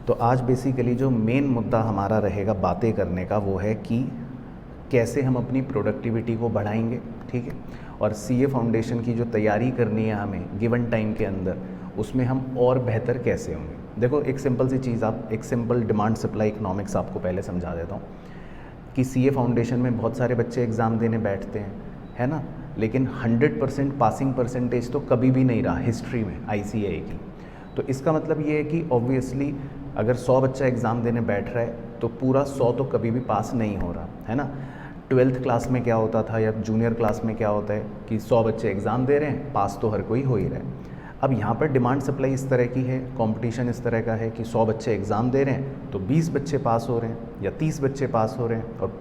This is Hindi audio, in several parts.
तो आज बेसिकली जो मेन मुद्दा हमारा रहेगा बातें करने का वो है कि कैसे हम अपनी प्रोडक्टिविटी को बढ़ाएंगे, ठीक है। और सीए फाउंडेशन की जो तैयारी करनी है हमें गिवन टाइम के अंदर, उसमें हम और बेहतर कैसे होंगे। देखो एक सिंपल सी चीज़, आप एक सिंपल डिमांड सप्लाई इकोनॉमिक्स आपको पहले समझा देता हूँ कि सीए फाउंडेशन में बहुत सारे बच्चे एग्ज़ाम देने बैठते हैं, है ना, लेकिन 100% पासिंग परसेंटेज तो कभी भी नहीं रहा हिस्ट्री में आईसीएआई की। तो इसका मतलब ये है कि ऑब्वियसली अगर 100 बच्चा एग्ज़ाम देने बैठ रहा है तो पूरा 100 तो कभी भी पास नहीं हो रहा, है ना। 12th क्लास में क्या होता था या जूनियर क्लास में क्या होता है कि 100 बच्चे एग्ज़ाम दे रहे हैं, पास तो हर कोई हो ही रहा है। अब यहाँ पर डिमांड सप्लाई इस तरह की है, कंपटीशन इस तरह का है कि 100 बच्चे एग्ज़ाम दे रहे हैं तो 20 बच्चे पास हो रहे हैं या 30 बच्चे पास हो रहे हैं। और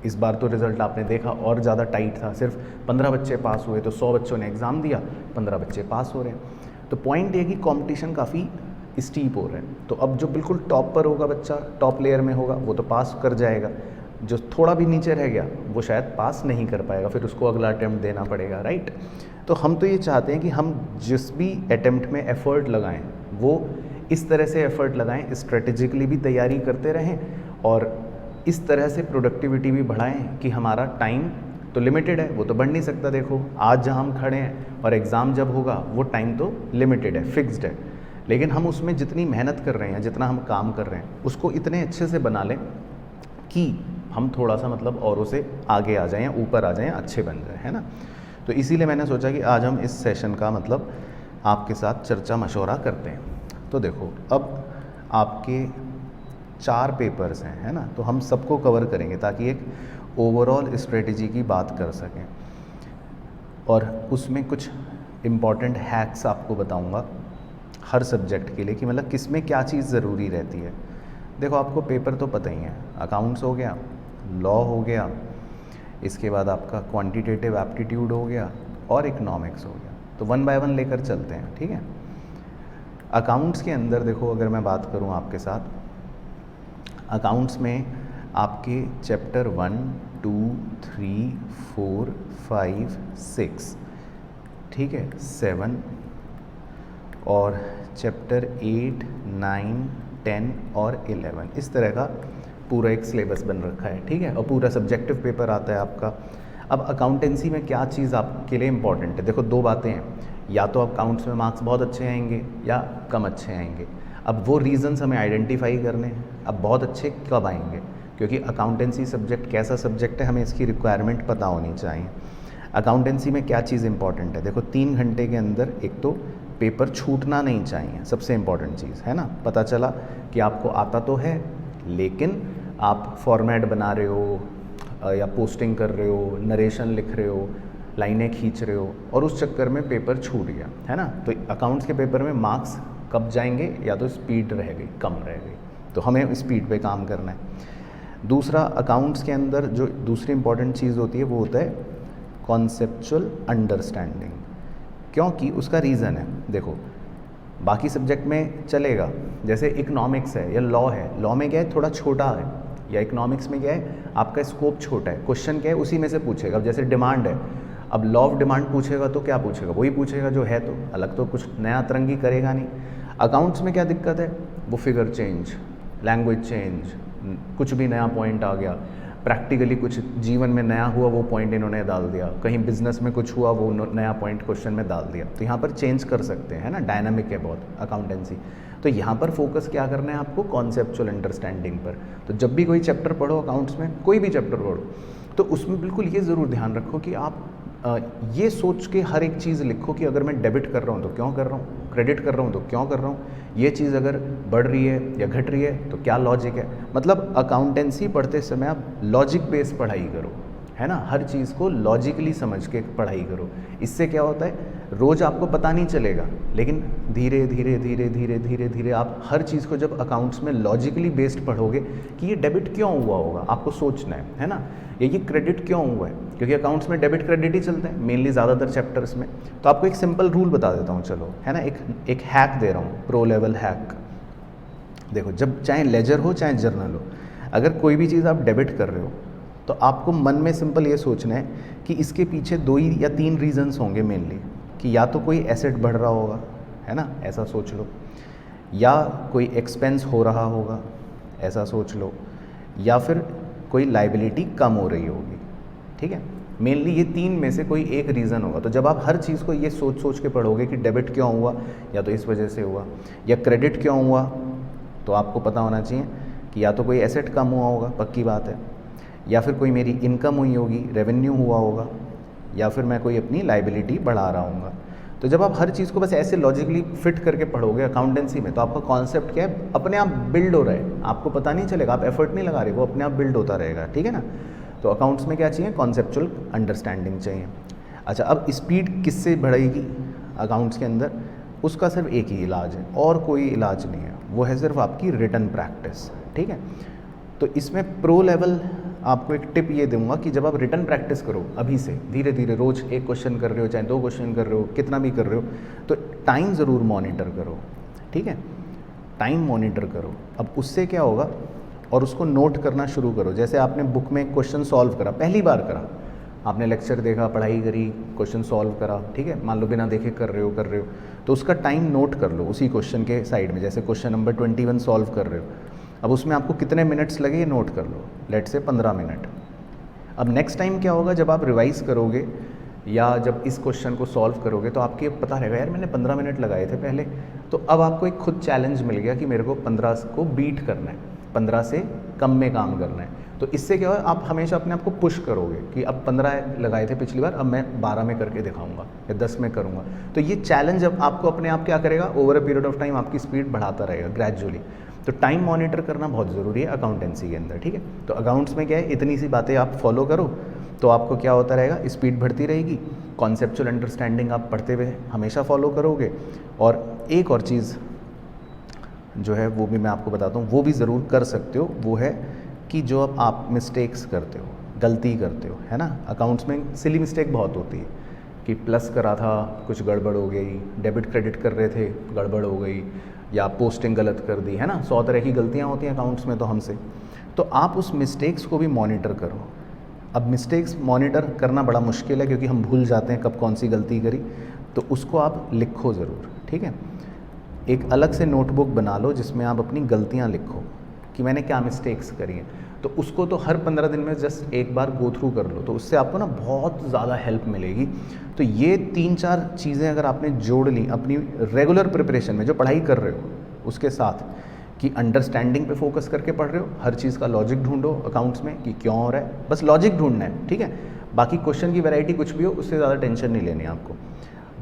इस बार तो रिज़ल्ट आपने देखा और ज़्यादा टाइट था, सिर्फ 15 बच्चे पास हुए, तो 100 बच्चों ने एग्ज़ाम दिया, 15 बच्चे पास हो रहे हैं। तो पॉइंट ये कि कॉम्पिटिशन काफ़ी स्टीप हो रहा है। तो अब जो बिल्कुल टॉप पर होगा बच्चा, टॉप लेयर में होगा, वो तो पास कर जाएगा, जो थोड़ा भी नीचे रह गया वो शायद पास नहीं कर पाएगा, फिर उसको अगला अटैम्प्ट देना पड़ेगा, राइट। तो हम तो ये चाहते हैं कि हम जिस भी अटैम्प्ट में एफ़र्ट लगाएं वो इस तरह से एफ़र्ट लगाएं, स्ट्रेटेजिकली भी तैयारी करते रहें और इस तरह से प्रोडक्टिविटी भी बढ़ाएं कि हमारा टाइम तो लिमिटेड है, वो तो बढ़ नहीं सकता। देखो आज जहाँ हम खड़े हैं और एग्ज़ाम जब होगा वो टाइम तो लिमिटेड है, फिक्स्ड है, लेकिन हम उसमें जितनी मेहनत कर रहे हैं, जितना हम काम कर रहे हैं, उसको इतने अच्छे से बना लें कि हम थोड़ा सा मतलब औरों से आगे आ जाएं, ऊपर आ जाएं, अच्छे बन जाएं, है ना। तो इसीलिए मैंने सोचा कि आज हम इस सेशन का मतलब आपके साथ चर्चा मशवरा करते हैं। तो देखो अब आपके 4 पेपर्स हैं, है ना, तो हम सबको कवर करेंगे ताकि एक ओवरऑल स्ट्रेटजी की बात कर सकें और उसमें कुछ इम्पॉर्टेंट हैक्स आपको बताऊंगा हर सब्जेक्ट के लिए कि मतलब किस में क्या चीज़ ज़रूरी रहती है। देखो आपको पेपर तो पता ही है, अकाउंट्स हो गया, लॉ हो गया, इसके बाद आपका क्वांटिटेटिव एप्टीट्यूड हो गया और इकोनॉमिक्स हो गया। तो 1 बाय 1 लेकर चलते हैं, ठीक है। अकाउंट्स के अंदर देखो अगर मैं बात करूं आपके साथ, अकाउंट्स में आपके चैप्टर 1, 2, 3, 4, 5, 6, ठीक है, 7 और चैप्टर 8, 9, 10 और 11, इस तरह का पूरा एक सिलेबस बन रखा है, ठीक है। और पूरा सब्जेक्टिव पेपर आता है आपका। अब अकाउंटेंसी में क्या चीज़ आपके लिए इम्पॉर्टेंट है, देखो 2 बातें हैं, या तो अकाउंट्स में मार्क्स बहुत अच्छे आएंगे या कम अच्छे आएंगे। अब वो रीज़न्स हमें आइडेंटिफाई करने हैं। अब बहुत अच्छे कब आएंगे, क्योंकि अकाउंटेंसी सब्जेक्ट कैसा सब्जेक्ट है, हमें इसकी रिक्वायरमेंट पता होनी चाहिए। अकाउंटेंसी में क्या चीज़ इंपॉर्टेंट है, देखो 3 घंटे के अंदर एक तो पेपर छूटना नहीं चाहिए, सबसे इम्पॉर्टेंट चीज़ है ना। पता चला कि आपको आता तो है लेकिन आप फॉर्मेट बना रहे हो या पोस्टिंग कर रहे हो, नरेशन लिख रहे हो, लाइनें खींच रहे हो और उस चक्कर में पेपर छूट गया, है ना। तो अकाउंट्स के पेपर में मार्क्स कब जाएंगे, या तो स्पीड रह गई, कम रह गई, तो हमें स्पीड पे काम करना है। दूसरा, अकाउंट्स के अंदर जो दूसरी इंपॉर्टेंट चीज़ होती है वो होता है कॉन्सेप्चुअल अंडरस्टैंडिंग, क्योंकि उसका रीज़न है, देखो बाकी सब्जेक्ट में चलेगा, जैसे इकोनॉमिक्स है या लॉ है, लॉ में क्या है थोड़ा छोटा है, या इकोनॉमिक्स में क्या है आपका स्कोप छोटा है, क्वेश्चन क्या है उसी में से पूछेगा। अब जैसे डिमांड है, अब लॉ ऑफ डिमांड पूछेगा तो क्या पूछेगा, वही पूछेगा जो है, तो अलग तो कुछ नया तरंगी करेगा नहीं। अकाउंट्स में क्या दिक्कत है, वो फिगर चेंज, लैंग्वेज चेंज, कुछ भी नया पॉइंट आ गया, प्रैक्टिकली कुछ जीवन में नया हुआ वो पॉइंट इन्होंने डाल दिया, कहीं बिजनेस में कुछ हुआ वो नया पॉइंट क्वेश्चन में डाल दिया, तो यहाँ पर चेंज कर सकते हैं, है ना, डायनामिक है बहुत अकाउंटेंसी। तो यहाँ पर फोकस क्या करना है आपको, कॉन्सेप्चुअल अंडरस्टैंडिंग पर। तो जब भी कोई चैप्टर पढ़ो अकाउंट्स में, कोई भी चैप्टर पढ़ो, तो उसमें बिल्कुल ये ज़रूर ध्यान रखो कि आप ये सोच के हर एक चीज़ लिखो कि अगर मैं डेबिट कर रहा हूँ तो क्यों कर रहा हूँ, क्रेडिट कर रहा हूँ तो क्यों कर रहा हूँ, ये चीज़ अगर बढ़ रही है या घट रही है तो क्या लॉजिक है। मतलब अकाउंटेंसी पढ़ते समय आप लॉजिक बेस्ड पढ़ाई करो, है ना, हर चीज़ को लॉजिकली समझ के पढ़ाई करो। इससे क्या होता है, रोज़ आपको पता नहीं चलेगा, लेकिन धीरे धीरे धीरे धीरे धीरे धीरे आप हर चीज़ को जब अकाउंट्स में लॉजिकली बेस्ड पढ़ोगे कि ये डेबिट क्यों हुआ होगा, आपको सोचना है ना, ये क्रेडिट क्यों हुआ है, क्योंकि अकाउंट्स में डेबिट क्रेडिट ही चलते हैं मेनली ज़्यादातर चैप्टर्स में। तो आपको एक सिंपल रूल बता देता हूँ, चलो, है ना, एक हैक दे रहा हूँ, प्रो लेवल हैक। देखो जब चाहे लेजर हो चाहे जर्नल हो, अगर कोई भी चीज़ आप डेबिट कर रहे हो तो आपको मन में सिंपल ये सोचना है कि इसके पीछे 2 या 3 रीजंस होंगे मेनली, कि या तो कोई एसेट बढ़ रहा होगा, है ना, ऐसा सोच लो, या कोई एक्सपेंस हो रहा होगा, ऐसा सोच लो, या फिर कोई लाइबिलिटी कम हो रही होगी, ठीक है। मेनली ये तीन में से कोई एक रीज़न होगा। तो जब आप हर चीज़ को ये सोच सोच के पढ़ोगे कि डेबिट क्यों हुआ, या तो इस वजह से हुआ, या क्रेडिट क्यों हुआ, तो आपको पता होना चाहिए कि या तो कोई एसेट कम हुआ होगा, पक्की बात है, या फिर कोई मेरी इनकम हुई होगी, रेवेन्यू हुआ होगा, या फिर मैं कोई अपनी लाइबिलिटी बढ़ा रहा हूँगा। तो जब आप हर चीज़ को बस ऐसे लॉजिकली फिट करके पढ़ोगे अकाउंटेंसी में, तो आपका कॉन्सेप्ट क्या है, अपने आप बिल्ड हो रहा है, आपको पता नहीं चलेगा, आप एफर्ट नहीं लगा रहे, वो अपने आप बिल्ड होता रहेगा, ठीक है ना। तो अकाउंट्स में क्या चाहिए, कॉन्सेप्चुअल अंडरस्टैंडिंग चाहिए। अच्छा, अब स्पीड किससे बढ़ेगी अकाउंट्स के अंदर, उसका सिर्फ एक ही इलाज है और कोई इलाज नहीं है, वो है सिर्फ आपकी रिटन प्रैक्टिस, ठीक है। तो इसमें प्रो लेवल आपको एक टिप ये दूंगा कि जब आप रिटन प्रैक्टिस करो अभी से, धीरे धीरे, रोज़ एक क्वेश्चन कर रहे हो, चाहे 2 क्वेश्चन कर रहे हो, कितना भी कर रहे हो, तो टाइम ज़रूर मॉनिटर करो, ठीक है, टाइम मॉनिटर करो। अब उससे क्या होगा, और उसको नोट करना शुरू करो। जैसे आपने बुक में क्वेश्चन सॉल्व करा, पहली बार करा, आपने लेक्चर देखा, पढ़ाई करी, क्वेश्चन सॉल्व करा, ठीक है, मान लो बिना देखे कर रहे हो, तो उसका टाइम नोट कर लो उसी क्वेश्चन के साइड में। जैसे क्वेश्चन नंबर 21 सॉल्व कर रहे हो, अब उसमें आपको कितने मिनट्स लगे ये नोट कर लो, लेट से 15 मिनट। अब नेक्स्ट टाइम क्या होगा, जब आप रिवाइज़ करोगे या जब इस क्वेश्चन को सॉल्व करोगे, तो आपको पता रहेगा यार मैंने 15 मिनट लगाए थे पहले, तो अब आपको एक खुद चैलेंज मिल गया कि मेरे को 15 को बीट करना है, 15 से कम में काम करना है। तो इससे क्या होगा, आप हमेशा अपने आप को पुश करोगे कि अब 15 लगाए थे पिछली बार, अब मैं 12 में करके दिखाऊंगा या 10 में करूंगा। तो ये चैलेंज अब आपको अपने आप क्या करेगा, over a period of time आपकी स्पीड बढ़ाता रहेगा ग्रेजुअली। तो टाइम मॉनिटर करना बहुत ज़रूरी है अकाउंटेंसी के अंदर, ठीक है। तो अकाउंट्स में क्या है, इतनी सी बातें आप फॉलो करो तो आपको क्या होता रहेगा, स्पीड बढ़ती रहेगी, कॉन्सेप्चुअल अंडरस्टैंडिंग आप पढ़ते हुए हमेशा फॉलो करोगे। और एक और चीज़ जो है वो भी मैं आपको बताता हूँ, वो भी ज़रूर कर सकते हो, वो है कि जो अब आप मिस्टेक्स करते हो, गलती करते हो, है ना, अकाउंट्स में सिली मिस्टेक बहुत होती है कि प्लस करा था, कुछ गड़बड़ हो गई, डेबिट क्रेडिट कर रहे थे, गड़बड़ हो गई, या पोस्टिंग गलत कर दी, है ना, 100 तरह की गलतियाँ होती हैं अकाउंट्स में तो हमसे। तो आप उस मिस्टेक्स को भी मॉनिटर करो। अब मिस्टेक्स मॉनिटर करना बड़ा मुश्किल है क्योंकि हम भूल जाते हैं कब कौन सी गलती करी, तो उसको आप लिखो ज़रूर, ठीक है। एक अलग से नोटबुक बना लो जिसमें आप अपनी गलतियाँ लिखो कि मैंने क्या मिस्टेक्स करी हैं। तो उसको तो हर 15 दिन में जस्ट एक बार गो थ्रू कर लो, तो उससे आपको ना बहुत ज़्यादा हेल्प मिलेगी। तो ये 3-4 चीज़ें अगर आपने जोड़ ली अपनी रेगुलर प्रिपरेशन में, जो पढ़ाई कर रहे हो उसके साथ, कि अंडरस्टैंडिंग पे फोकस करके पढ़ रहे हो, हर चीज़ का लॉजिक ढूंढो अकाउंट्स में कि क्यों हो रहा है, बस लॉजिक ढूंढना है, ठीक है। बाकी क्वेश्चन की वैरायटी कुछ भी हो उससे ज़्यादा टेंशन नहीं लेनी है आपको।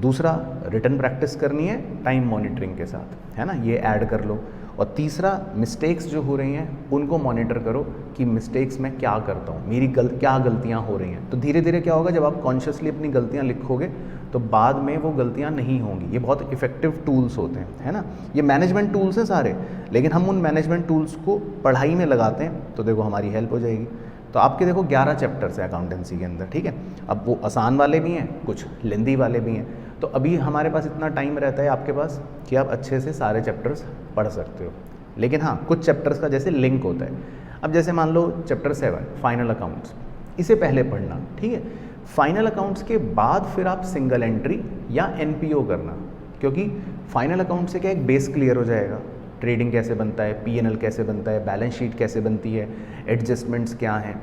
दूसरा, रिटन प्रैक्टिस करनी है टाइम मॉनिटरिंग के साथ, है ना, ये ऐड कर लो। और तीसरा, मिस्टेक्स जो हो रही हैं उनको मॉनिटर करो कि मिस्टेक्स मैं क्या करता हूँ, मेरी क्या गलतियाँ हो रही हैं। तो धीरे धीरे क्या होगा, जब आप कॉन्शियसली अपनी गलतियाँ लिखोगे तो बाद में वो गलतियाँ नहीं होंगी। ये बहुत इफेक्टिव टूल्स होते हैं, है ना, ये मैनेजमेंट टूल्स हैं सारे, लेकिन हम उन मैनेजमेंट टूल्स को पढ़ाई में लगाते हैं तो देखो हमारी हेल्प हो जाएगी। तो आपके देखो 11 चैप्टर्स हैं अकाउंटेंसी के अंदर, ठीक है। अब वो आसान वाले भी हैं, कुछ लेंदी वाले भी हैं। तो अभी हमारे पास इतना टाइम रहता है आपके पास कि आप अच्छे से सारे चैप्टर्स पढ़ सकते हो। लेकिन हाँ, कुछ चैप्टर्स का जैसे लिंक होता है। अब जैसे मान लो चैप्टर 7 फाइनल अकाउंट्स, इसे पहले पढ़ना, ठीक है। फाइनल अकाउंट्स के बाद फिर आप सिंगल एंट्री या एनपीओ करना, क्योंकि फाइनल अकाउंट से क्या एक बेस क्लियर हो जाएगा, ट्रेडिंग कैसे बनता है, पीएनएल कैसे बनता है, बैलेंस शीट कैसे बनती है, एडजस्टमेंट्स क्या हैं,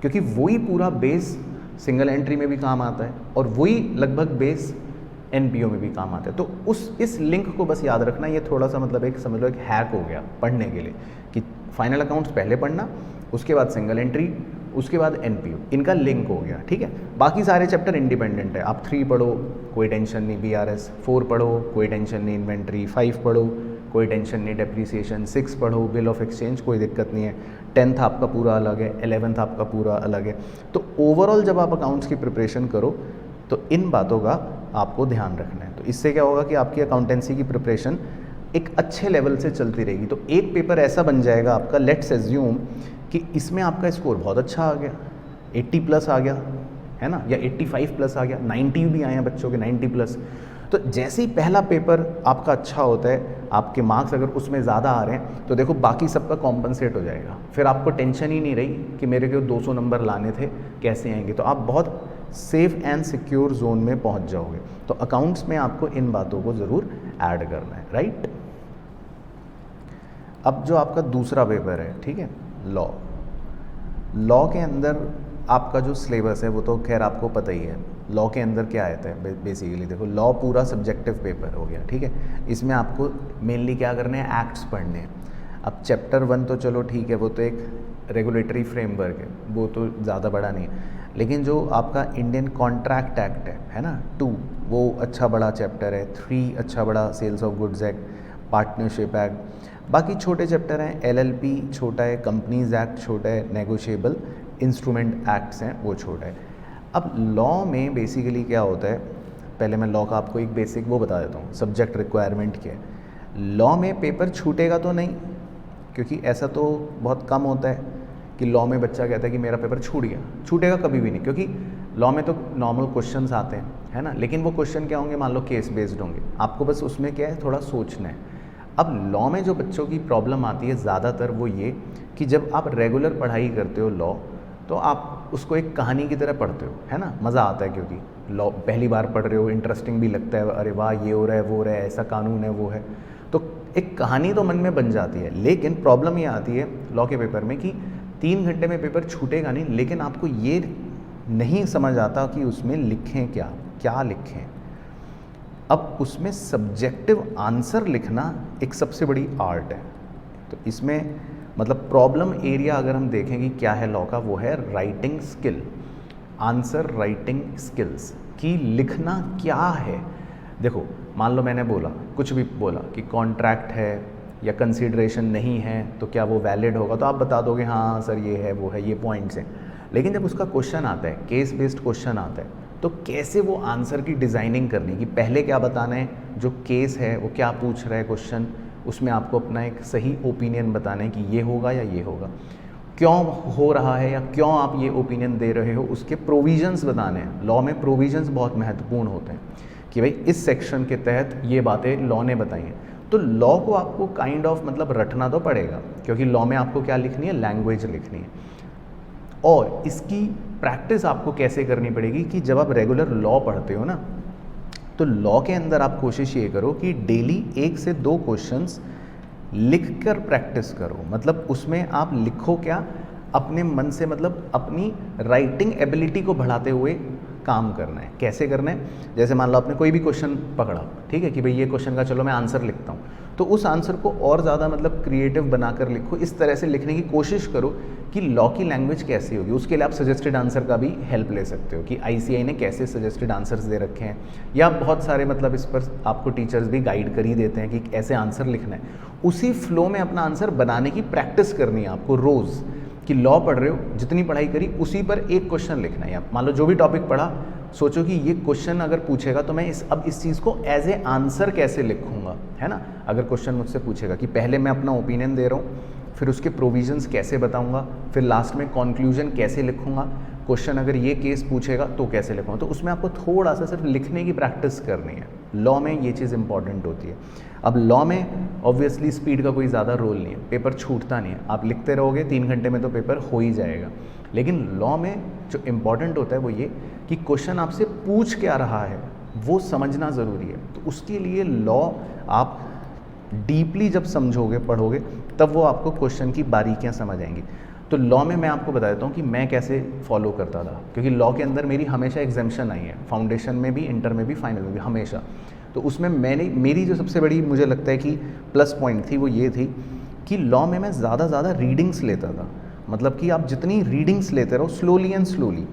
क्योंकि वही पूरा बेस सिंगल एंट्री में भी काम आता है और वही लगभग बेस एनपीओ में भी काम आता है। तो इस लिंक को बस याद रखना, ये थोड़ा सा मतलब एक समझ लो एक हैक हो गया पढ़ने के लिए कि फाइनल अकाउंट्स पहले पढ़ना, उसके बाद सिंगल एंट्री, उसके बाद एनपीओ, इनका लिंक हो गया, ठीक है। बाकी सारे चैप्टर इंडिपेंडेंट है, आप 3 पढ़ो कोई टेंशन नहीं, बीआरएस 4 पढ़ो कोई टेंशन नहीं, इन्वेंट्री 5 पढ़ो कोई टेंशन नहीं, डेप्रीसिएशन 6 पढ़ो, बिल ऑफ एक्सचेंज कोई दिक्कत नहीं है, 10th आपका पूरा अलग है, 11th आपका पूरा अलग है। तो ओवरऑल जब आप अकाउंट्स की प्रिपरेशन करो तो इन बातों का आपको ध्यान रखना है। तो इससे क्या होगा कि आपकी अकाउंटेंसी की प्रिपरेशन एक अच्छे लेवल से चलती रहेगी। तो एक पेपर ऐसा बन जाएगा आपका, लेट्स एज्यूम कि इसमें आपका स्कोर बहुत अच्छा आ गया, 80+ आ गया, है ना, या 85+ आ गया, 90 भी आए हैं बच्चों के, 90+। तो जैसे ही पहला पेपर आपका अच्छा होता है, आपके मार्क्स अगर उसमें ज़्यादा आ रहे हैं तो देखो बाकी सबका कॉम्पनसेट हो जाएगा, फिर आपको टेंशन ही नहीं रही कि मेरे को 200 नंबर लाने थे कैसे आएंगे। तो आप बहुत सेफ एंड सिक्योर जोन में पहुंच जाओगे। तो अकाउंट्स में आपको इन बातों को ज़रूर ऐड करना है, राइट। अब जो आपका दूसरा पेपर है, ठीक है, लॉ। लॉ के अंदर आपका जो सिलेबस है वो तो खैर आपको पता ही है। लॉ के अंदर क्या आता है बेसिकली, देखो लॉ पूरा सब्जेक्टिव पेपर हो गया, ठीक है। इसमें आपको मेनली क्या करने हैं, एक्ट्स पढ़ने हैं। अब चैप्टर 1 तो चलो ठीक है, वो तो एक रेगुलेटरी फ्रेमवर्क है, वो तो ज़्यादा बड़ा नहीं है। लेकिन जो आपका इंडियन कॉन्ट्रैक्ट एक्ट है ना, 2, वो अच्छा बड़ा चैप्टर है। 3 अच्छा बड़ा sales of goods act, partnership act. बाकी छोटे चैप्टर हैं, एलएलपी छोटा है, कंपनीज एक्ट छोटा है, नेगोशिएबल इंस्ट्रूमेंट एक्ट्स हैं वो छोटा है। अब लॉ में बेसिकली क्या होता है, पहले मैं लॉ का आपको एक बेसिक वो बता देता हूँ, सब्जेक्ट रिक्वायरमेंट क्या है। लॉ में पेपर छूटेगा तो नहीं, क्योंकि ऐसा तो बहुत कम होता है कि लॉ में बच्चा कहता है कि मेरा पेपर छूट गया। छूटेगा कभी भी नहीं, क्योंकि लॉ में तो नॉर्मल क्वेश्चंस आते हैं, है ना। लेकिन वो क्वेश्चन क्या होंगे, मान लो केस बेस्ड होंगे, आपको बस उसमें क्या है, थोड़ा सोचना है। अब लॉ में जो बच्चों की प्रॉब्लम आती है ज़्यादातर वो ये कि जब आप रेगुलर पढ़ाई करते हो लॉ, तो आप उसको एक कहानी की तरह पढ़ते हो, है ना। मज़ा आता है क्योंकि लॉ पहली बार पढ़ रहे हो, इंटरेस्टिंग भी लगता है, अरे वाह ये हो रहा है वो हो रहा है, ऐसा कानून है वो है, तो एक कहानी तो मन में बन जाती है। लेकिन प्रॉब्लम ये आती है लॉ के पेपर में कि 3 घंटे में पेपर छूटेगा नहीं, लेकिन आपको ये नहीं समझ आता कि उसमें लिखें क्या, क्या लिखें। अब उसमें सब्जेक्टिव आंसर लिखना एक सबसे बड़ी आर्ट है। तो इसमें मतलब प्रॉब्लम एरिया अगर हम देखें कि क्या है लॉ का, वो है writing skill, answer writing skills, कि लिखना क्या है। देखो मान लो मैंने बोला, कुछ भी बोला कि कॉन्ट्रैक्ट है या कंसीडरेशन नहीं है तो क्या वो वैलिड होगा, तो आप बता दोगे हाँ सर ये है वो है, ये पॉइंट्स हैं। लेकिन जब उसका क्वेश्चन आता है, केस बेस्ड क्वेश्चन आता है, तो कैसे वो आंसर की डिज़ाइनिंग करनी, कि पहले क्या बताना है, जो केस है वो क्या पूछ रहा है क्वेश्चन, उसमें आपको अपना एक सही ओपिनियन बताना है कि ये होगा या ये होगा, क्यों हो रहा है या क्यों आप ये ओपिनियन दे रहे हो, उसके प्रोविजंस बताने हैं। लॉ में प्रोविजंस बहुत महत्वपूर्ण होते हैं कि भाई इस सेक्शन के तहत ये बातें लॉ ने बताई हैं। तो लॉ को आपको काइंड ऑफ मतलब रटना तो पड़ेगा, क्योंकि लॉ में आपको क्या लिखनी है, लैंग्वेज लिखनी है। और इसकी प्रैक्टिस आपको कैसे करनी पड़ेगी कि जब आप रेगुलर लॉ पढ़ते हो ना, तो लॉ के अंदर आप कोशिश ये करो कि डेली 1 से 2 क्वेश्चंस लिख कर प्रैक्टिस करो। मतलब उसमें आप लिखो क्या, अपने मन से, मतलब अपनी राइटिंग एबिलिटी को बढ़ाते हुए काम करना है। कैसे करना है, जैसे मान लो आपने कोई भी क्वेश्चन पकड़ा, ठीक है, कि भाई ये क्वेश्चन का चलो मैं आंसर लिखता हूँ, तो उस आंसर को और ज़्यादा मतलब क्रिएटिव बनाकर लिखो। इस तरह से लिखने की कोशिश करो कि लॉ की लैंग्वेज कैसी होगी। उसके लिए आप सजेस्टेड आंसर का भी हेल्प ले सकते हो कि ICAI ने कैसे सजेस्टेड आंसर्स दे रखे हैं, या बहुत सारे मतलब इस पर आपको टीचर्स भी गाइड कर ही देते हैं कि ऐसे आंसर लिखना है। उसी फ्लो में अपना आंसर बनाने की प्रैक्टिस करनी है आपको रोज़, कि लॉ पढ़ रहे हो, जितनी पढ़ाई करी उसी पर एक क्वेश्चन लिखना है। मान लो जो भी टॉपिक पढ़ा, सोचो कि ये क्वेश्चन अगर पूछेगा तो मैं अब इस चीज़ को एज ए आंसर कैसे लिखूंगा, है ना। अगर क्वेश्चन मुझसे पूछेगा कि पहले मैं अपना ओपिनियन दे रहा हूँ, फिर उसके प्रोविजंस कैसे बताऊंगा, फिर लास्ट में कंक्लूजन कैसे लिखूंगा, क्वेश्चन अगर ये केस पूछेगा तो कैसे लिखूंगा। तो उसमें आपको थोड़ा सा सिर्फ लिखने की प्रैक्टिस करनी है। लॉ में ये चीज़ इंपॉर्टेंट होती है। अब लॉ में ऑब्वियसली स्पीड का कोई ज़्यादा रोल नहीं है, पेपर छूटता नहीं है, आप लिखते रहोगे 3 घंटे में तो पेपर हो ही जाएगा। लेकिन लॉ में जो इम्पॉर्टेंट होता है वो ये कि क्वेश्चन आपसे पूछ क्या रहा है वो समझना ज़रूरी है। तो उसके लिए लॉ आप डीपली जब समझोगे, पढ़ोगे, तब वो आपको क्वेश्चन की बारीकियाँ समझ आएंगी। तो लॉ में मैं आपको बता देता हूँ कि मैं कैसे फॉलो करता था, क्योंकि लॉ के अंदर मेरी हमेशा एग्जाम्शन आई है, फाउंडेशन में भी, इंटर में भी, फाइनल में भी, हमेशा। तो उसमें मेरी जो सबसे बड़ी मुझे लगता है कि प्लस पॉइंट थी वो ये थी कि लॉ में मैं ज़्यादा रीडिंग्स लेता था। मतलब कि आप जितनी रीडिंग्स लेते रहो स्लोली एंड स्लोली,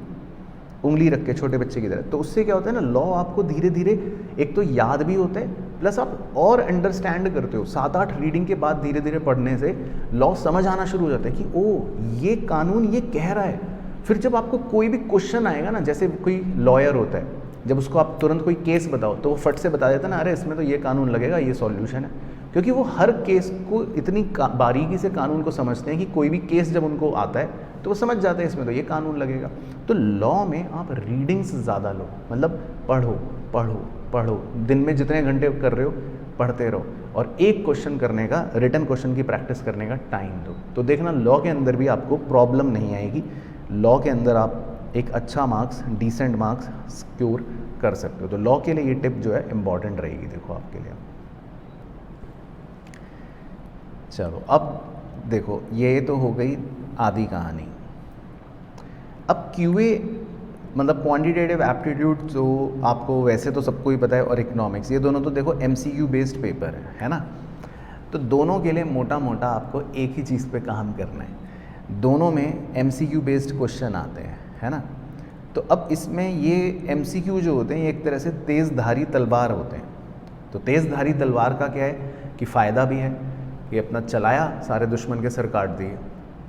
उंगली रख के छोटे बच्चे की तरह, तो उससे क्या होता है ना, लॉ आपको धीरे धीरे एक तो याद भी होता है, प्लस आप और अंडरस्टैंड करते हो। 7-8 रीडिंग के बाद धीरे धीरे पढ़ने से लॉ समझ आना शुरू हो जाता है कि ओ ये कानून ये कह रहा है। फिर जब आपको कोई भी क्वेश्चन आएगा ना, जैसे कोई लॉयर होता है, जब उसको आप तुरंत कोई केस बताओ तो वो फट से बता देता है ना, अरे इसमें तो ये कानून लगेगा, ये सॉल्यूशन है। क्योंकि वो हर केस को इतनी बारीकी से कानून को समझते हैं कि कोई भी केस जब उनको आता है तो वो समझ जाते हैं इसमें तो ये कानून लगेगा। तो लॉ में आप रीडिंग्स ज़्यादा लो, मतलब पढ़ो पढ़ो पढ़ो, दिन में जितने घंटे कर रहे हो पढ़ते रहो, और एक क्वेश्चन करने का, रिटन क्वेश्चन की प्रैक्टिस करने का टाइम दो। तो देखना लॉ के अंदर भी आपको प्रॉब्लम नहीं आएगी। लॉ के अंदर आप एक अच्छा मार्क्स, डिसेंट मार्क्स सिक्योर कर सकते हो। तो लॉ के लिए ये टिप जो है इम्पॉर्टेंट रहेगी, देखो आपके लिए। चलो अब देखो, ये तो हो गई आधी कहानी। अब क्यूए मतलब क्वांटिटेटिव एप्टीट्यूड, जो आपको वैसे तो सबको ही पता है, और इकोनॉमिक्स, ये दोनों तो देखो एमसीक्यू बेस्ड पेपर है ना। तो दोनों के लिए मोटा मोटा आपको एक ही चीज़ पे काम करना है। दोनों में एमसीक्यू बेस्ड क्वेश्चन आते हैं, है ना। तो अब इसमें ये एमसीक्यू जो होते हैं, ये एक तरह से तेज़धारी तलवार होते हैं। तो तेज़धारी तलवार का क्या है कि फ़ायदा भी है कि अपना चलाया, सारे दुश्मन के सर काट दिए,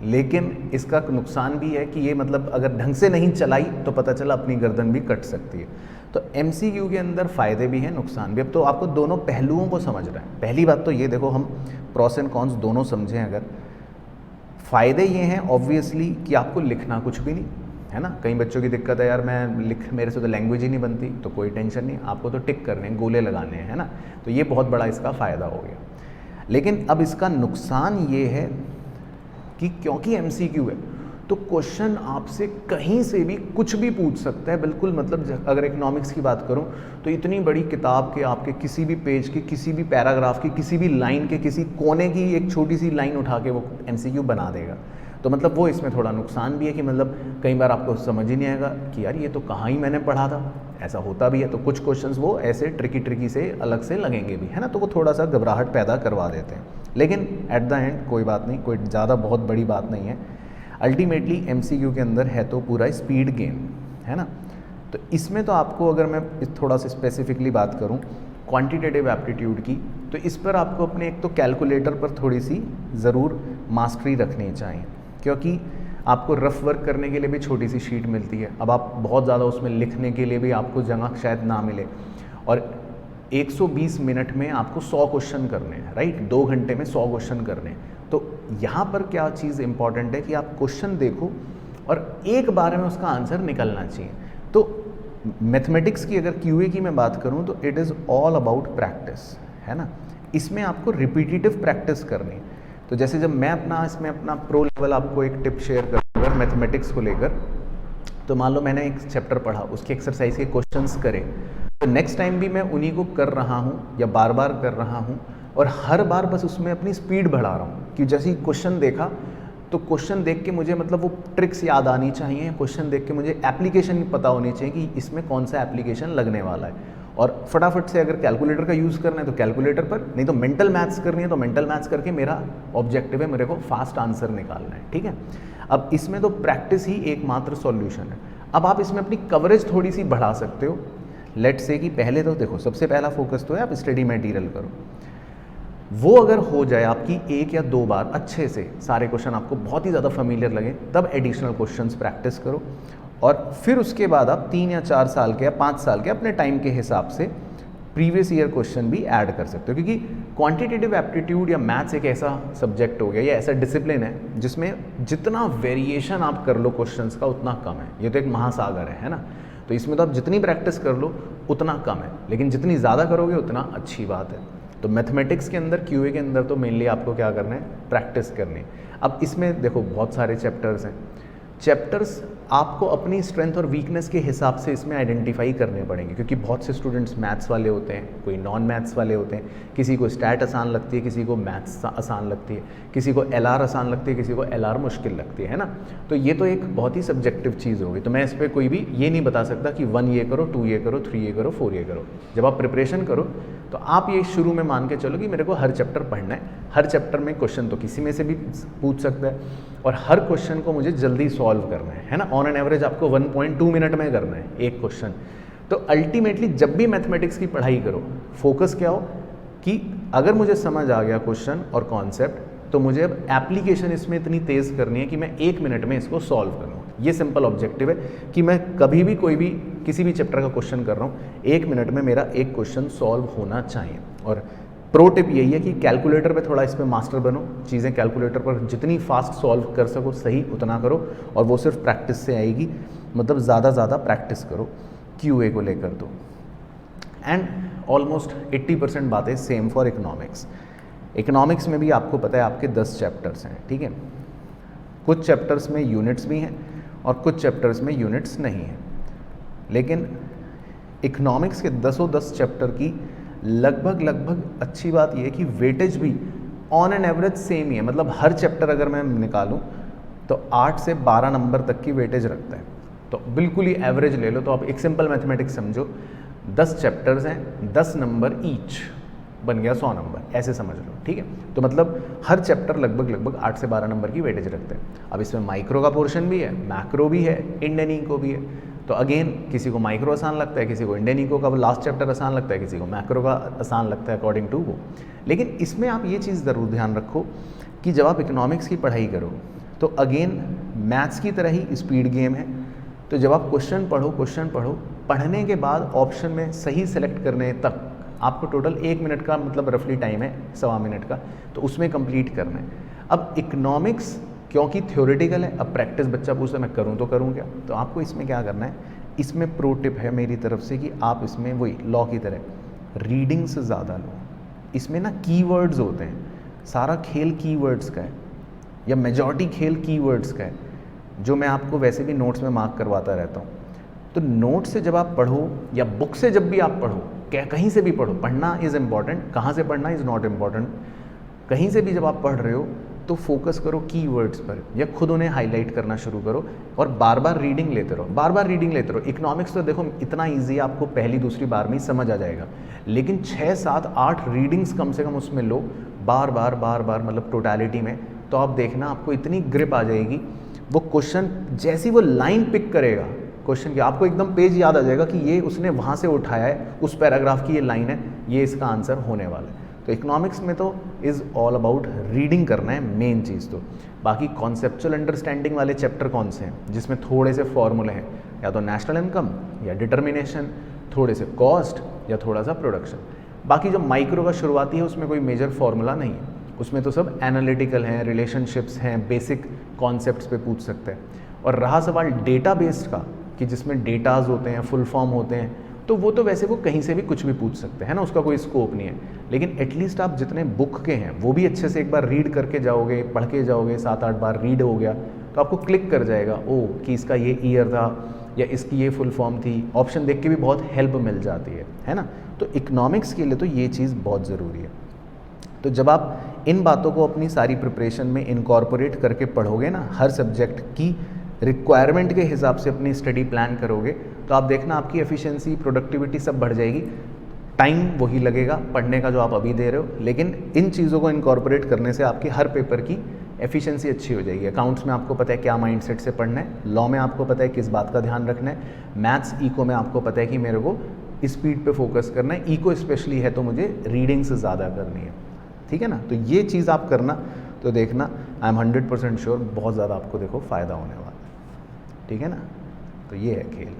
लेकिन इसका नुकसान भी है कि ये मतलब अगर ढंग से नहीं चलाई तो पता चला अपनी गर्दन भी कट सकती है। तो एमसीक्यू के अंदर फ़ायदे भी हैं, नुकसान भी। अब तो आपको दोनों पहलुओं को समझना है। पहली बात तो ये देखो, हम प्रॉस एंड कॉन्स दोनों समझें अगर। फ़ायदे ये हैं ऑब्वियसली कि आपको लिखना कुछ भी नहीं, है ना। कई बच्चों की दिक्कत है, यार मैं मेरे से तो लैंग्वेज ही नहीं बनती, तो कोई टेंशन नहीं, आपको तो टिक करने हैं, गोले लगाने हैं, है ना। तो ये बहुत बड़ा इसका फ़ायदा हो गया। लेकिन अब इसका नुकसान ये है कि क्योंकि एमसीक्यू है तो क्वेश्चन आपसे कहीं से भी कुछ भी पूछ सकता है, बिल्कुल। मतलब अगर इकोनॉमिक्स की बात करूं तो इतनी बड़ी किताब के आपके किसी भी पेज के, किसी भी पैराग्राफ की, किसी भी लाइन के किसी कोने की एक छोटी सी लाइन उठा के वो एमसीक्यू बना देगा। तो मतलब वो इसमें थोड़ा नुकसान भी है कि मतलब कई बार आपको समझ ही नहीं आएगा कि यार ये तो कहाँ ही मैंने पढ़ा था, ऐसा होता भी है। तो कुछ क्वेश्चंस वो ऐसे ट्रिकी से अलग से लगेंगे भी, है ना। तो वो थोड़ा सा घबराहट पैदा करवा देते हैं, लेकिन एट द एंड कोई बात नहीं, कोई ज़्यादा बहुत बड़ी बात नहीं है। अल्टीमेटली एमसीक्यू के अंदर है तो पूरा स्पीड गेम, है ना। तो इसमें तो आपको, अगर मैं थोड़ा सा स्पेसिफिकली बात करूं क्वांटिटेटिव एप्टीट्यूड की, तो इस पर आपको अपने एक तो कैलकुलेटर पर थोड़ी सी ज़रूर मास्टरी रखनी चाहिए, क्योंकि आपको रफ वर्क करने के लिए भी छोटी सी शीट मिलती है। अब आप बहुत ज़्यादा उसमें लिखने के लिए भी आपको जगह शायद ना मिले, और 120 मिनट में आपको 100 क्वेश्चन करने हैं, राइट। 2 घंटे में 100 क्वेश्चन करने हैं। तो यहाँ पर क्या चीज़ इंपॉर्टेंट है कि आप क्वेश्चन देखो और एक बार में उसका आंसर निकलना चाहिए। तो मैथमेटिक्स की अगर क्यूए की मैं बात करूँ तो it is all about practice, है ना। इसमें आपको रिपीटेटिव प्रैक्टिस करनी है। तो जैसे जब मैं इसमें अपना प्रो लेवल आपको एक टिप शेयर करूँगा मैथमेटिक्स को लेकर, तो मान लो मैंने एक चैप्टर पढ़ा, उसकी एक्सरसाइज के क्वेश्चंस करे, तो नेक्स्ट टाइम भी मैं उन्हीं को कर रहा हूँ या बार बार कर रहा हूँ, और हर बार बस उसमें अपनी स्पीड बढ़ा रहा हूँ कि जैसे ही क्वेश्चन देखा तो क्वेश्चन देख के मुझे मतलब वो ट्रिक्स याद आनी चाहिए, क्वेश्चन देख के मुझे एप्लीकेशन पता होनी चाहिए कि इसमें कौन सा एप्लीकेशन लगने वाला है, और फटाफट से अगर कैलकुलेटर का यूज़ करना है तो कैलकुलेटर पर, नहीं तो मेंटल मैथ्स करनी है तो मेंटल मैथ्स करके मेरा ऑब्जेक्टिव है, मेरे को फास्ट आंसर निकालना है, ठीक है। अब इसमें तो प्रैक्टिस ही एकमात्र सॉल्यूशन है। अब आप इसमें अपनी कवरेज थोड़ी सी बढ़ा सकते हो। लेट से कि पहले तो देखो, सबसे पहला फोकस तो है आप स्टडी मटेरियल करो, वो अगर हो जाए आपकी 1 या 2 बार अच्छे से, सारे क्वेश्चन आपको बहुत ही ज़्यादा फेमिलियर लगे, तब एडिशनल क्वेश्चंस प्रैक्टिस करो, और फिर उसके बाद आप 3 या 4 साल के या 5 साल के अपने टाइम के हिसाब से प्रीवियस ईयर क्वेश्चन भी ऐड कर सकते हो। क्योंकि क्वांटिटेटिव एप्टीट्यूड या मैथ्स एक ऐसा सब्जेक्ट हो गया या ऐसा डिसिप्लिन है जिसमें जितना वेरिएशन आप कर लो क्वेश्चंस का उतना कम है। ये तो एक महासागर है ना। तो इसमें तो आप जितनी प्रैक्टिस कर लो उतना कम है, लेकिन जितनी ज़्यादा करोगे उतना अच्छी बात है। तो मैथमेटिक्स के अंदर, क्यूए के अंदर तो मेनली आपको क्या करना है, प्रैक्टिस करनी है। अब इसमें देखो बहुत सारे चैप्टर्स हैं, चैप्टर्स आपको अपनी स्ट्रेंथ और वीकनेस के हिसाब से इसमें आइडेंटिफाई करने पड़ेंगे, क्योंकि बहुत से स्टूडेंट्स मैथ्स वाले होते हैं, कोई नॉन मैथ्स वाले होते हैं, किसी को स्टैट आसान लगती है, किसी को मैथ्स आसान लगती है, किसी को एलआर आसान लगती है, किसी को एलआर मुश्किल लगती है ना। तो ये तो एक बहुत ही सब्जेक्टिव चीज़ होगी। तो मैं इस पर कोई भी ये नहीं बता सकता कि 1 ये करो, 2 ये करो, 3 ये करो, 4 ये करो। जब आप प्रिपरेशन करो तो आप ये शुरू में मान के चलो कि मेरे को हर चैप्टर पढ़ना है, हर चैप्टर में क्वेश्चन तो किसी में से भी पूछ सकता है, और हर क्वेश्चन को मुझे जल्दी सॉल्व करना है ना। ऑन एन एवरेज आपको 1.2 मिनट में करना है एक क्वेश्चन। तो अल्टीमेटली जब भी मैथमेटिक्स की पढ़ाई करो, फोकस क्या हो कि अगर मुझे समझ आ गया क्वेश्चन और कॉन्सेप्ट, तो मुझे अब एप्लीकेशन इसमें इतनी तेज़ करनी है कि मैं 1 मिनट में इसको सॉल्व करूँ। ये सिंपल ऑब्जेक्टिव है कि मैं कभी भी कोई भी किसी भी चैप्टर का क्वेश्चन कर रहा हूँ, 1 मिनट में मेरा एक क्वेश्चन सॉल्व होना चाहिए। और प्रो टिप यही है कि कैलकुलेटर पे थोड़ा इस पर मास्टर बनो, चीज़ें कैलकुलेटर पर जितनी फास्ट सॉल्व कर सको सही उतना करो, और वो सिर्फ प्रैक्टिस से आएगी। मतलब ज़्यादा प्रैक्टिस करो क्यूए को लेकर। तो एंड ऑलमोस्ट 80% बातें सेम फॉर इकोनॉमिक्स। इकोनॉमिक्स में भी आपको पता है आपके 10 चैप्टर्स हैं, ठीक है। कुछ चैप्टर्स में यूनिट्स भी हैं और कुछ चैप्टर्स में यूनिट्स नहीं हैं, लेकिन इकोनॉमिक्स के 10 चैप्टर की लगभग अच्छी बात यह है कि वेटेज भी ऑन एन एवरेज सेम ही है, मतलब हर चैप्टर अगर मैं निकालूं तो 8 से 12 नंबर तक की वेटेज रखता है। तो बिल्कुल ही एवरेज ले लो, तो आप एक सिंपल मैथमेटिक्स समझो, 10 चैप्टर्स हैं, 10 नंबर ईच, बन गया 100 नंबर, ऐसे समझ लो, ठीक है। तो मतलब हर चैप्टर लगभग 8 से 12 नंबर की वेटेज रखते हैं। अब इसमें माइक्रो का पोर्शन भी है, मैक्रो भी है, इंडियन इको भी है। तो अगेन किसी को माइक्रो आसान लगता है, किसी को इंडियन इको का लास्ट चैप्टर आसान लगता है, किसी को मैक्रो का आसान लगता है अकॉर्डिंग टू वो। लेकिन इसमें आप ये चीज़ ज़रूर ध्यान रखो कि जब आप इकोनॉमिक्स की पढ़ाई करो तो अगेन मैथ्स की तरह ही स्पीड गेम है। तो जब आप क्वेश्चन पढ़ो, पढ़ने के बाद ऑप्शन में सही सेलेक्ट करने तक आपको टोटल 1 मिनट का मतलब रफली टाइम है, 1.25 मिनट का, तो उसमें कंप्लीट करना है। अब इकोनॉमिक्स क्योंकि थ्योरेटिकल है, अब प्रैक्टिस बच्चा पूछता है मैं करूँ तो करूँ क्या, तो आपको इसमें क्या करना है, इसमें प्रो टिप है मेरी तरफ से कि आप इसमें वही लॉ की तरह रीडिंग से ज़्यादा लो। इसमें ना कीवर्ड्स होते हैं, सारा खेल कीवर्ड्स का है, या मेजॉरिटी खेल कीवर्ड्स का है, जो मैं आपको वैसे भी नोट्स में मार्क करवाता रहता हूँ। तो नोट से जब आप पढ़ो या बुक से जब भी आप पढ़ो, कहीं से भी पढ़ो, पढ़ना इज़ इम्पॉर्टेंट, कहाँ से पढ़ना इज़ नॉट इम्पॉर्टेंट। कहीं से भी जब आप पढ़ रहे हो तो फोकस करो कीवर्ड्स पर, या खुद उन्हें हाईलाइट करना शुरू करो और बार बार रीडिंग लेते रहो, इकोनॉमिक्स तो देखो इतना ईजी है, आपको पहली दूसरी बार में ही समझ आ जाएगा, लेकिन 6, 7, 8 रीडिंग्स कम से कम उसमें लो, बार बार मतलब टोटलिटी में, तो आप देखना आपको इतनी ग्रिप आ जाएगी। वो क्वेश्चन जैसी वो लाइन पिक करेगा क्वेश्चन की, आपको एकदम पेज याद आ जाएगा कि ये उसने वहाँ से उठाया है, उस पैराग्राफ की ये लाइन है, ये इसका आंसर होने वाला है। तो इकोनॉमिक्स में तो इज़ ऑल अबाउट रीडिंग करना है मेन चीज़। तो बाकी कॉन्सेप्चुअल अंडरस्टैंडिंग वाले चैप्टर कौन से हैं जिसमें थोड़े से फॉर्मूले हैं, या तो नेशनल इनकम या डिटर्मिनेशन, थोड़े से कॉस्ट या थोड़ा सा प्रोडक्शन। बाकी जो माइक्रो का शुरुआती है उसमें कोई मेजर फॉर्मूला नहीं है, उसमें तो सब एनालिटिकल हैं, रिलेशनशिप्स हैं, बेसिक कॉन्सेप्ट्स पे पूछ सकते हैं। और रहा सवाल डेटा बेस्ड का कि जिसमें डेटाज होते हैं, फुल फॉर्म होते हैं, तो वो तो वैसे वो कहीं से भी कुछ भी पूछ सकते हैं ना, उसका कोई स्कोप नहीं है। लेकिन एटलीस्ट आप जितने बुक के हैं वो भी अच्छे से एक बार रीड करके जाओगे, पढ़ के जाओगे, 7-8 बार रीड हो गया तो आपको क्लिक कर जाएगा, ओ कि इसका ये ईयर था या इसकी ये फुल फॉर्म थी, ऑप्शन देख के भी बहुत हेल्प मिल जाती है ना। तो इकोनॉमिक्स के लिए तो ये चीज़ बहुत ज़रूरी है। तो जब आप इन बातों को अपनी सारी प्रिपरेशन में इनकॉर्पोरेट करके पढ़ोगे ना, हर सब्जेक्ट की रिक्वायरमेंट के हिसाब से अपनी स्टडी प्लान करोगे, तो आप देखना आपकी एफिशिएंसी, प्रोडक्टिविटी सब बढ़ जाएगी। टाइम वही लगेगा पढ़ने का जो आप अभी दे रहे हो, लेकिन इन चीज़ों को इनकॉर्पोरेट करने से आपकी हर पेपर की एफिशिएंसी अच्छी हो जाएगी। अकाउंट्स में आपको पता है क्या माइंडसेट से पढ़ना है, लॉ में आपको पता है किस बात का ध्यान रखना है, मैथ्स इको में आपको पता है कि मेरे को स्पीड पे फोकस करना है, इको स्पेशली है तो मुझे रीडिंग से ज़्यादा करनी है, ठीक है ना। तो ये चीज़ आप करना, तो देखना आई एम 100% श्योर बहुत ज़्यादा आपको देखो फ़ायदा होने वाला है, ठीक है ना। तो ये है खेल।